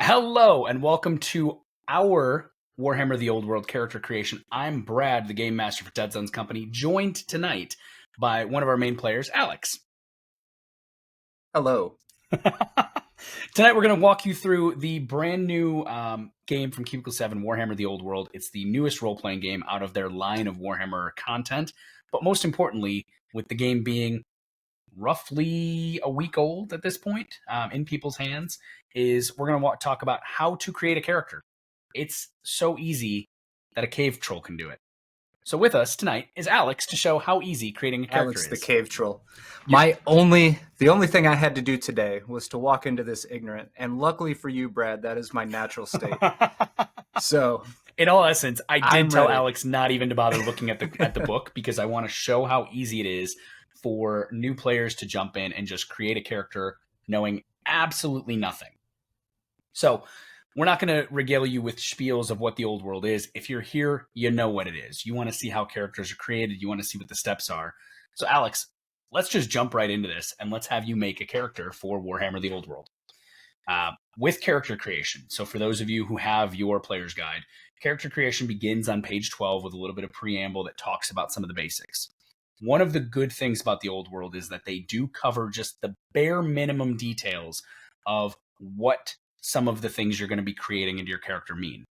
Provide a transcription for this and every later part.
Hello, and welcome to our Warhammer the Old World character creation. I'm Brad, the Game Master for Dead Zone's Company, joined tonight by one of our main players, Alex. Hello. Tonight we're going to walk you through the brand new game from Cubicle 7, Warhammer the Old World. It's the newest role-playing game out of their line of Warhammer content, but most importantly, with the game being roughly a week old at this point in people's hands, is we're going to talk about how to create a character. It's so easy that a cave troll can do it. So with us tonight is Alex to show how easy creating a character Alex is. the cave troll. The only thing I had to do today was to walk into this ignorant, and luckily for you, Brad, that is my natural state. So, in all essence, I did tell ready. Alex not even to bother looking at the book because I want to show how easy it is for new players to jump in and just create a character knowing absolutely nothing. So we're not going to regale you with spiels of what the old world is. If you're here, you know what it is. You want to see how characters are created. You want to see what the steps are. So Alex, let's just jump right into this and let's have you make a character for Warhammer the Old World. With character creation. So for those of you who have your player's guide, character creation begins on page 12 with a little bit of preamble that talks about some of the basics. One of the good things about the Old World is that they do cover just the bare minimum details of what some of the things you're going to be creating into your character mean.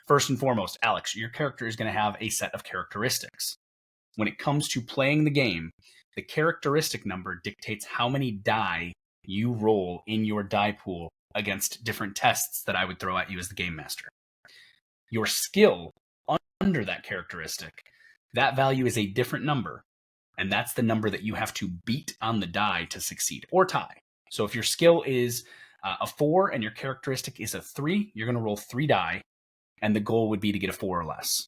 First and foremost, Alex, your character is going to have a set of characteristics. When it comes to playing the game, the characteristic number dictates how many die you roll in your die pool against different tests that I would throw at you as the game master. Your skill under that characteristic, that value is a different number, and that's the number that you have to beat on the die to succeed or tie. So if your skill is a 4 and your characteristic is a 3, you're going to roll 3 die, and the goal would be to get a 4 or less.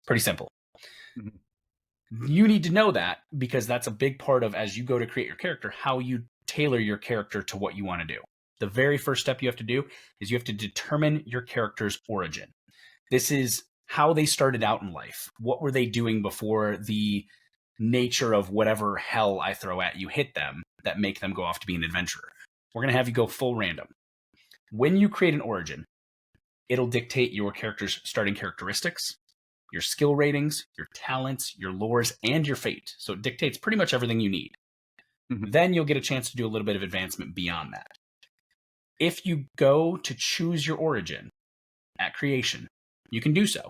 Pretty simple. Mm-hmm. You need to know that because that's a big part of, as you go to create your character, how you tailor your character to what you want to do. The very first step you have to do is you have to determine your character's origin. This is how they started out in life. What were they doing before the nature of whatever hell I throw at you hit them that make them go off to be an adventurer? We're going to have you go full random. When you create an origin, it'll dictate your character's starting characteristics, your skill ratings, your talents, your lores, and your fate. So it dictates pretty much everything you need. Mm-hmm. Then you'll get a chance to do a little bit of advancement beyond that. If you go to choose your origin at creation, you can do so.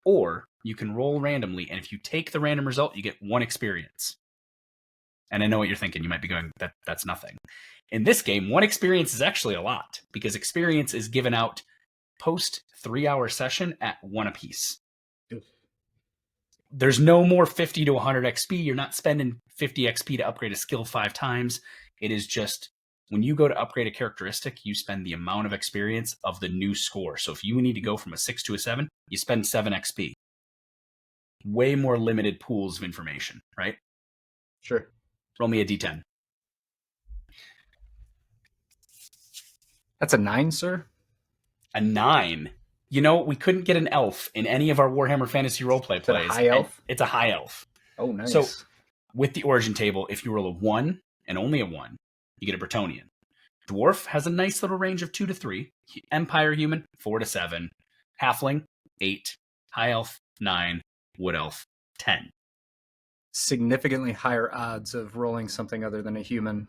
Or you can roll randomly, and if you take the random result, you get 1 experience. And I know what you're thinking. You might be going, that's nothing. In this game, 1 experience is actually a lot, because experience is given out post 3-hour session at 1 apiece. There's no more 50 to 100 XP. You're not spending 50 XP to upgrade a skill 5 times. It is just, when you go to upgrade a characteristic, you spend the amount of experience of the new score. So if you need to go from a 6 to a 7, you spend 7 XP. Way more limited pools of information, right? Sure. Roll me a D10. That's a 9, sir? A 9. You know, we couldn't get an elf in any of our Warhammer Fantasy Roleplay plays. Is it a high elf? It's a high elf. Oh, nice. So with the origin table, if you roll a 1 and only a 1, you get a Bretonnian. Dwarf has a nice little range of 2 to 3. Empire human, 4 to 7. Halfling, 8. High elf, 9. Wood elf, 10. Significantly higher odds of rolling something other than a human.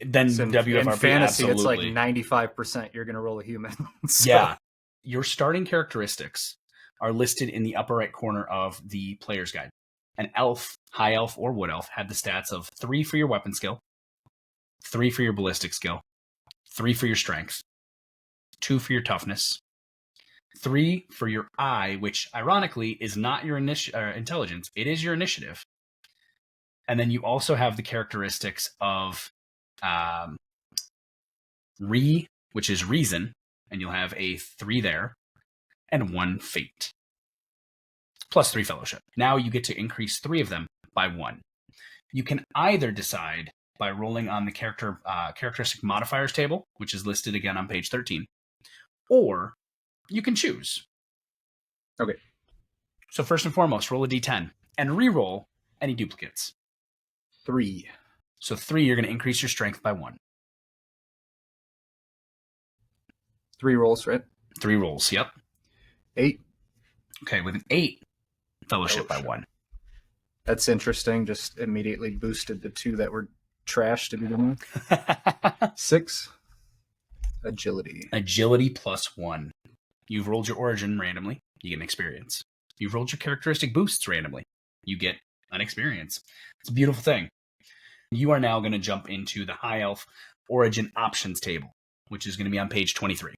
Then WFRP, in fantasy, absolutely. It's like 95% you're going to roll a human. So. Yeah. Your starting characteristics are listed in the upper right corner of the player's guide. An elf, high elf, or wood elf have the stats of 3 for your weapon skill, 3 for your ballistic skill, 3 for your strength, 2 for your toughness, 3 for your eye, which ironically is not your intelligence. It is your initiative. And then you also have the characteristics of which is reason, and you'll have a 3 there, and 1 fate, plus 3 fellowship. Now you get to increase 3 of them by 1. You can either decide by rolling on the characteristic modifiers table, which is listed again on page 13, or you can choose. Okay. So first and foremost, roll a d10 and re-roll any duplicates. 3. So 3, you're going to increase your strength by 1. 3 rolls, right? 3 rolls, yep. 8. Okay, with an 8, fellowship by 1. That's interesting. Just immediately boosted the 2 that were trash to begin with. 6. Agility. Agility plus 1. You've rolled your origin randomly. You get an experience. You've rolled your characteristic boosts randomly. You get an experience. It's a beautiful thing. You are now going to jump into the High Elf Origin Options table, which is going to be on page 23.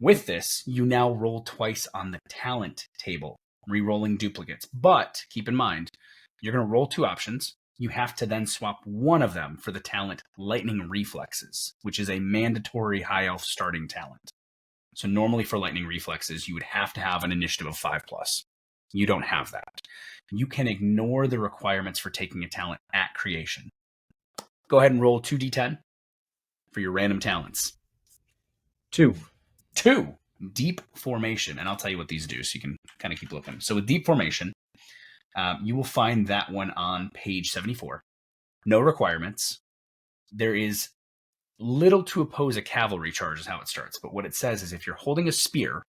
With this, you now roll twice on the Talent table, re-rolling duplicates. But keep in mind, you're going to roll 2 options. You have to then swap one of them for the talent Lightning Reflexes, which is a mandatory High Elf starting talent. So normally for Lightning Reflexes, you would have to have an initiative of 5+. You don't have that. You can ignore the requirements for taking a talent at creation. Go ahead and roll 2d10 for your random talents. 2. Deep Formation. And I'll tell you what these do so you can kind of keep looking. So with Deep Formation, you will find that one on page 74. No requirements. There is little to oppose a cavalry charge is how it starts. But what it says is if you're holding a spear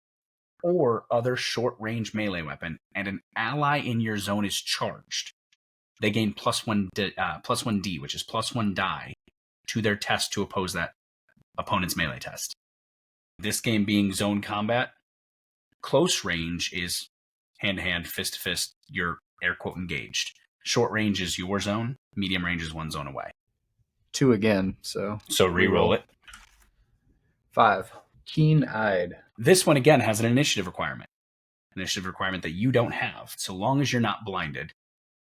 or other short-range melee weapon and an ally in your zone is charged, they gain plus 1d, which is plus 1 die, to their test to oppose that opponent's melee test. This game being zone combat, close range is hand-to-hand, fist-to-fist, you're air quote engaged. Short range is your zone, medium range is 1 zone away. 2 again, so re-roll it. 5. Keen-eyed. This one again has an initiative requirement. Initiative requirement that you don't have. So long as you're not blinded,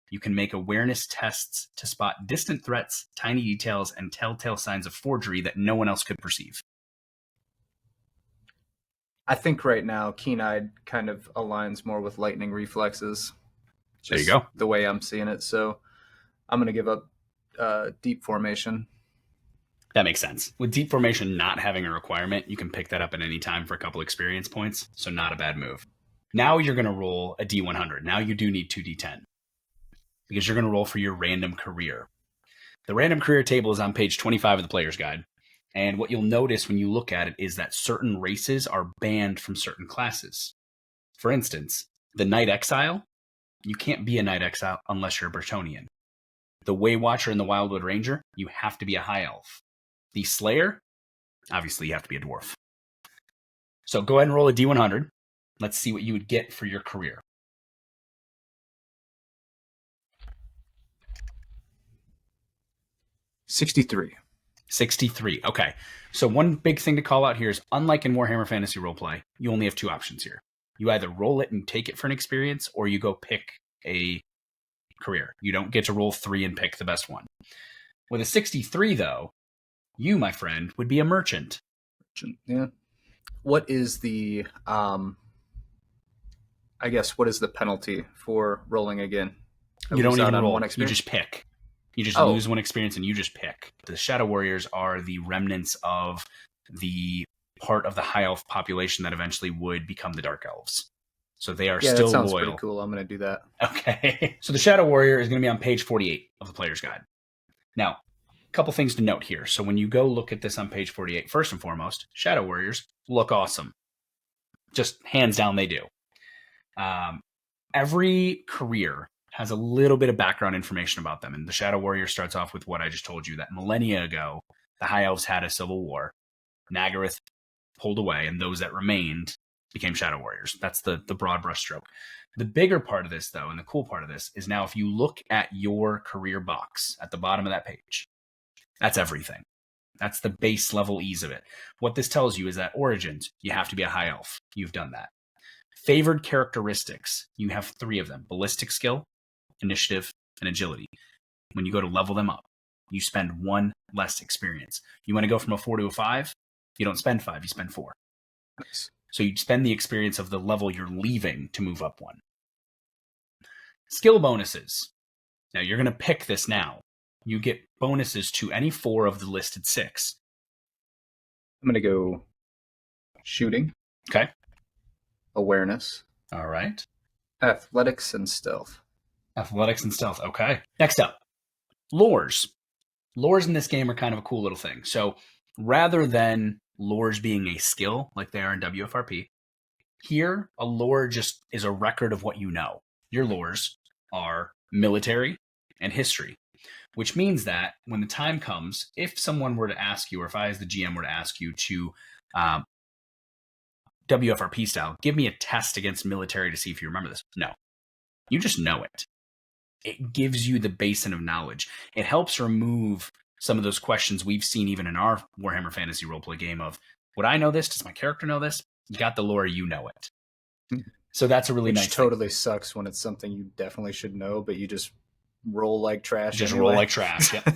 you can make awareness tests to spot distant threats, tiny details, and telltale signs of forgery that no one else could perceive. I think right now Keen-eyed kind of aligns more with Lightning Reflexes. There you go. The way I'm seeing it. So I'm going to give up Deep Formation. That makes sense. With Deep Formation not having a requirement, you can pick that up at any time for a couple experience points. So not a bad move. Now you're going to roll a D100. Now you do need 2d10 because you're going to roll for your random career. The random career table is on page 25 of the player's guide. And what you'll notice when you look at it is that certain races are banned from certain classes. For instance, the Knight Exile, you can't be a Knight Exile unless you're a Bretonnian. The Way Watcher and the Wildwood Ranger, you have to be a High Elf. The Slayer, obviously you have to be a Dwarf. So go ahead and roll a D100. Let's see what you would get for your career. 63. 63. Okay. So one big thing to call out here is, unlike in Warhammer Fantasy Roleplay, you only have 2 options here. You either roll it and take it for an experience, or you go pick a career. You don't get to roll 3 and pick the best one. With a 63, though, you, my friend, would be a merchant. Yeah. What is the, what is the penalty for rolling again? You don't even roll. You just pick. You just lose 1 experience and you just pick. The Shadow Warriors are the remnants of the part of the High Elf population that eventually would become the Dark Elves. So they are still that sounds loyal. Pretty cool. I'm going to do that. Okay. So the Shadow Warrior is going to be on page 48 of the player's guide. Now, a couple things to note here. So when you go look at this on page 48, first and foremost, Shadow Warriors look awesome. Just hands down, they do. Every career has a little bit of background information about them. And the Shadow Warrior starts off with what I just told you, that millennia ago, the High Elves had a civil war. Nagaroth pulled away, and those that remained became Shadow Warriors. That's the broad brushstroke. The bigger part of this, though, and the cool part of this, is now if you look at your career box at the bottom of that page, that's everything. That's the base level ease of it. What this tells you is that Origins, you have to be a High Elf. You've done that. Favored characteristics, you have 3 of them: Ballistic Skill, Initiative, and Agility. When you go to level them up, you spend 1 less experience. You want to go from a 4 to a 5? You don't spend 5, you spend 4. Nice. So you spend the experience of the level you're leaving to move up 1. Skill bonuses. Now you're going to pick this now. You get bonuses to any 4 of the listed 6. I'm going to go shooting. Okay. Awareness. All right. Athletics and stealth. Athletics and stealth. Okay. Next up, lores. Lores in this game are kind of a cool little thing. So rather than lores being a skill like they are in WFRP. Here, a lore just is a record of what you know. Your lores are military and history, which means that when the time comes, if someone were to ask you, or if I as the GM were to ask you to WFRP style, give me a test against military to see if you remember this. No, you just know it. It gives you the basin of knowledge. It helps remove some of those questions we've seen even in our Warhammer Fantasy Roleplay game of, would I know this? Does my character know this? You got the lore, you know it. So that's a really nice thing. Which totally sucks when it's something you definitely should know, but you just roll like trash. Just anyway. roll like trash, yep.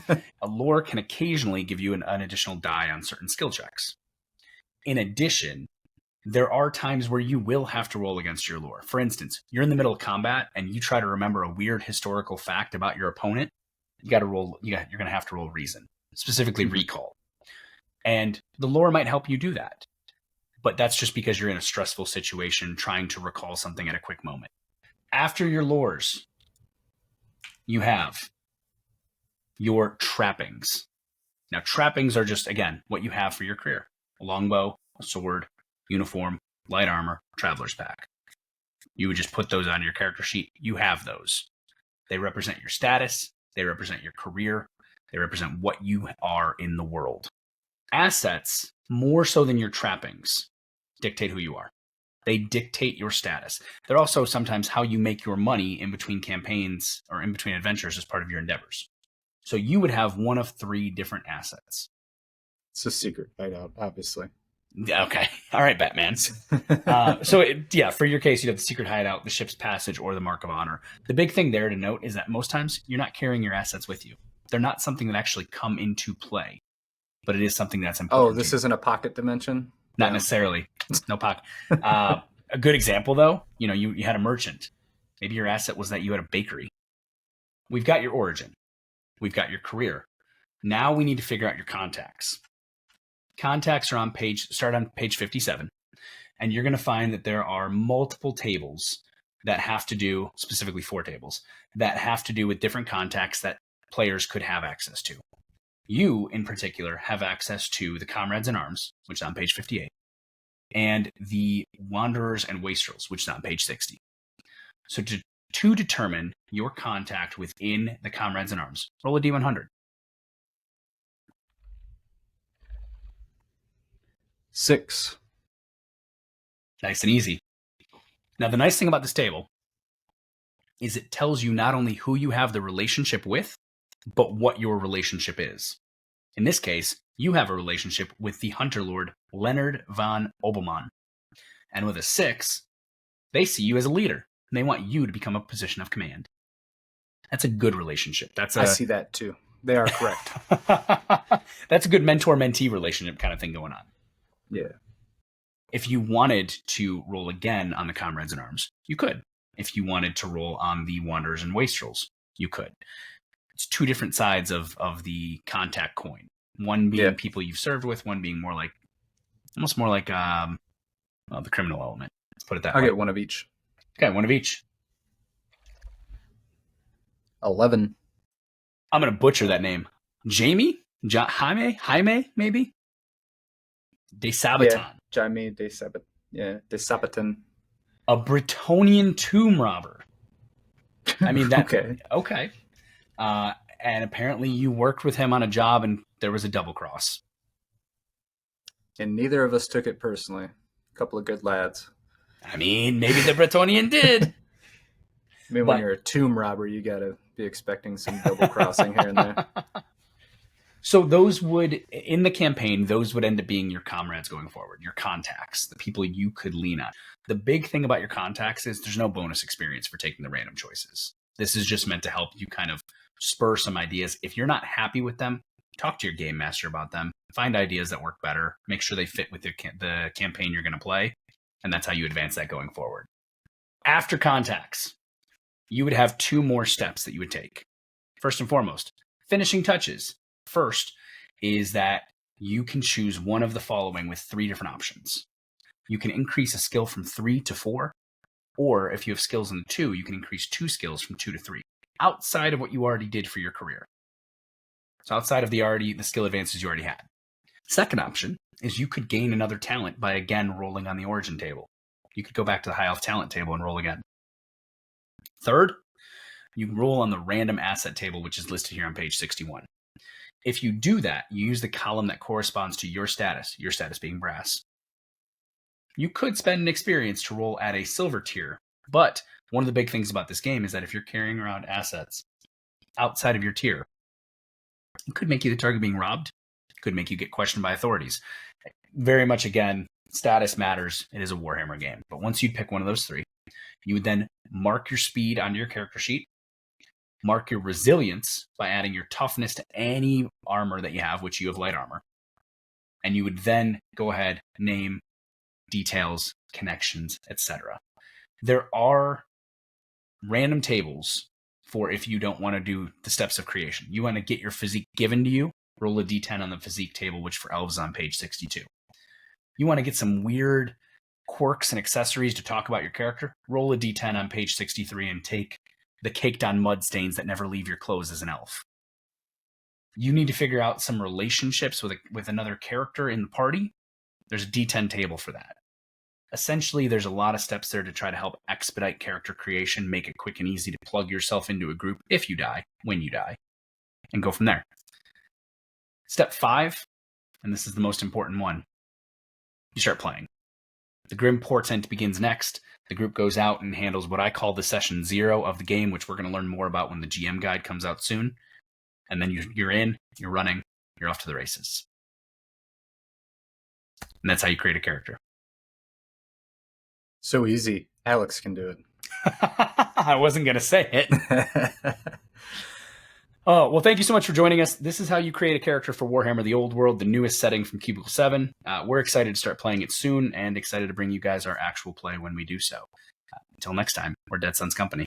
A lore can occasionally give you an additional die on certain skill checks. In addition, there are times where you will have to roll against your lore. For instance, you're in the middle of combat and you try to remember a weird historical fact about your opponent. You got to roll. You're going to have to roll reason, specifically recall. And the lore might help you do that. But that's just because you're in a stressful situation trying to recall something at a quick moment. After your lores, you have your trappings. Now, trappings are just, again, what you have for your career. A longbow, a sword, uniform, light armor, traveler's pack. You would just put those on your character sheet. You have those. They represent your status. They represent your career. They represent what you are in the world. Assets, more so than your trappings, dictate who you are. They dictate your status. They're also sometimes how you make your money in between campaigns or in between adventures as part of your endeavors. So you would have one of 3 different assets. It's a secret hideout, obviously. Okay. All right, Batman. For your case, you'd have the secret hideout, the ship's passage, or the Mark of Honor. The big thing there to note is that most times you're not carrying your assets with you. They're not something that actually come into play, but it is something that's important. Oh, this isn't a pocket dimension? Not necessarily. No pocket. A good example, though, you had a merchant. Maybe your asset was that you had a bakery. We've got your origin. We've got your career. Now we need to figure out your contacts. Contacts are start on page 57, and you're going to find that there are multiple tables that have to do, specifically 4 tables, that have to do with different contacts that players could have access to. You, in particular, have access to the Comrades in Arms, which is on page 58, and the Wanderers and Wastrels, which is on page 60. So to determine your contact within the Comrades in Arms, roll a D100. 6. Nice and easy. Now, the nice thing about this table is it tells you not only who you have the relationship with, but what your relationship is. In this case, you have a relationship with the Hunter Lord Leonard von Obelmann. And with a 6, they see you as a leader, and they want you to become a position of command. That's a good relationship. I see that too. They are correct. That's a good mentor-mentee relationship kind of thing going on. Yeah. If you wanted to roll again on the Comrades in Arms, you could. If you wanted to roll on the Wanderers and Wastrels, you could. It's 2 different sides of the contact coin. One being people you've served with, one being almost more like the criminal element. Let's put it that way. I'll get one of each. Okay, one of each. 11. I'm going to butcher that name. Jaime, maybe? De Sabaton. Yeah, Jaime de Sabaton. Yeah, de Sabaton. A Bretonnian tomb robber. I mean, that. Okay. And apparently you worked with him on a job and there was a double cross. And neither of us took it personally. A couple of good lads. I mean, maybe the Bretonnian did. When you're a tomb robber, you got to be expecting some double crossing here and there. So those in the campaign, those would end up being your comrades going forward, your contacts, the people you could lean on. The big thing about your contacts is there's no bonus experience for taking the random choices. This is just meant to help you kind of spur some ideas. If you're not happy with them, talk to your game master about them. Find ideas that work better. Make sure they fit with the campaign you're going to play. And that's how you advance that going forward. After contacts, you would have 2 more steps that you would take. First and foremost, finishing touches. First is that you can choose one of the following with 3 different options. You can increase a skill from 3 to 4, or if you have skills in the 2, you can increase 2 skills from 2 to 3, outside of what you already did for your career. So outside of the skill advances you already had. Second option is you could gain another talent by, again, rolling on the origin table. You could go back to the high elf talent table and roll again. Third, you can roll on the random asset table, which is listed here on page 61. If you do that, you use the column that corresponds to your status being brass. You could spend an experience to roll at a silver tier, but one of the big things about this game is that if you're carrying around assets outside of your tier, it could make you the target being robbed. It could make you get questioned by authorities. Very much, again, status matters. It is a Warhammer game. But once you pick one of those three, you would then mark your speed onto your character sheet, mark your resilience by adding your toughness to any armor that you have, which you have light armor. And you would then go ahead, name, details, connections, etc. There are random tables for if you don't want to do the steps of creation. You want to get your physique given to you, roll a d10 on the physique table, which for elves is on page 62. You want to get some weird quirks and accessories to talk about your character, roll a d10 on page 63 and take the caked on mud stains that never leave your clothes as an elf. You need to figure out some relationships with another character in the party. There's a d10 table for that. Essentially, there's a lot of steps there to try to help expedite character creation, make it quick and easy to plug yourself into a group if you die, when you die, and go from there. Step 5, and this is the most important one, you start playing. The Grim Portent begins next. The group goes out and handles what I call the session 0 of the game, which we're going to learn more about when the GM guide comes out soon. And then you're in, you're running, you're off to the races. And that's how you create a character. So easy. Alex can do it. I wasn't going to say it. Oh, well, thank you so much for joining us. This is how you create a character for Warhammer the Old World, the newest setting from Cubicle 7. We're excited to start playing it soon and excited to bring you guys our actual play when we do so. Until next time, we're Dead Sons Company.